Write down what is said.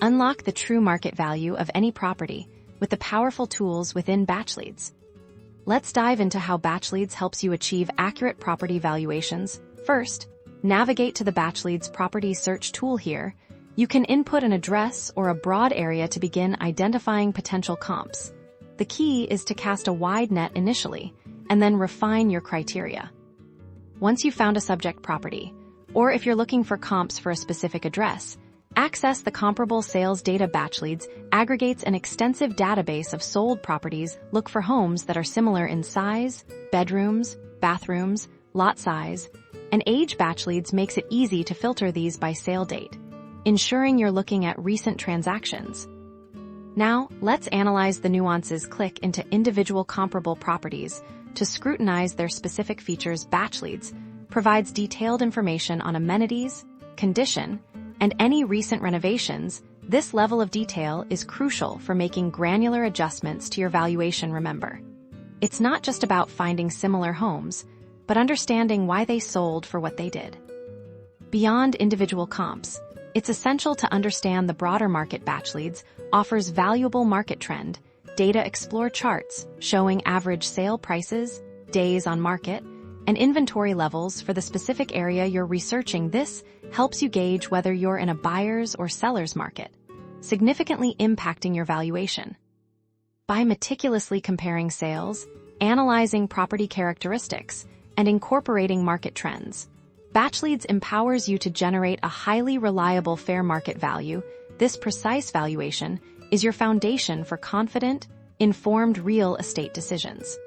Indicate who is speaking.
Speaker 1: Unlock the true market value of any property with the powerful tools within Batchleads. Let's dive into how Batchleads helps you achieve accurate property valuations. First, navigate to the Batchleads property search tool here. You can input an address or a broad area to begin identifying potential comps. The key is to cast a wide net initially, and then refine your criteria. Once you've found a subject property, or if you're looking for comps for a specific address, access the comparable sales data. Batchleads aggregates an extensive database of sold properties. Look for homes that are similar in size, bedrooms, bathrooms, lot size, and age. Batchleads makes it easy to filter these by sale date, ensuring you're looking at recent transactions. Now, let's analyze the nuances. Click into individual comparable properties to scrutinize their specific features. Batchleads provides detailed information on amenities, condition, and any recent renovations. This level of detail is crucial for making granular adjustments to your valuation. Remember, it's not just about finding similar homes, but understanding why they sold for what they did. Beyond individual comps, it's essential to understand the broader market. Batchleads offers valuable market trend data. Explore charts showing average sale prices, days on market, and inventory levels for the specific area you're researching. This helps you gauge whether you're in a buyer's or seller's market, significantly impacting your valuation. By meticulously comparing sales, analyzing property characteristics, and incorporating market trends, Batchleads empowers you to generate a highly reliable fair market value. This precise valuation is your foundation for confident, informed real estate decisions.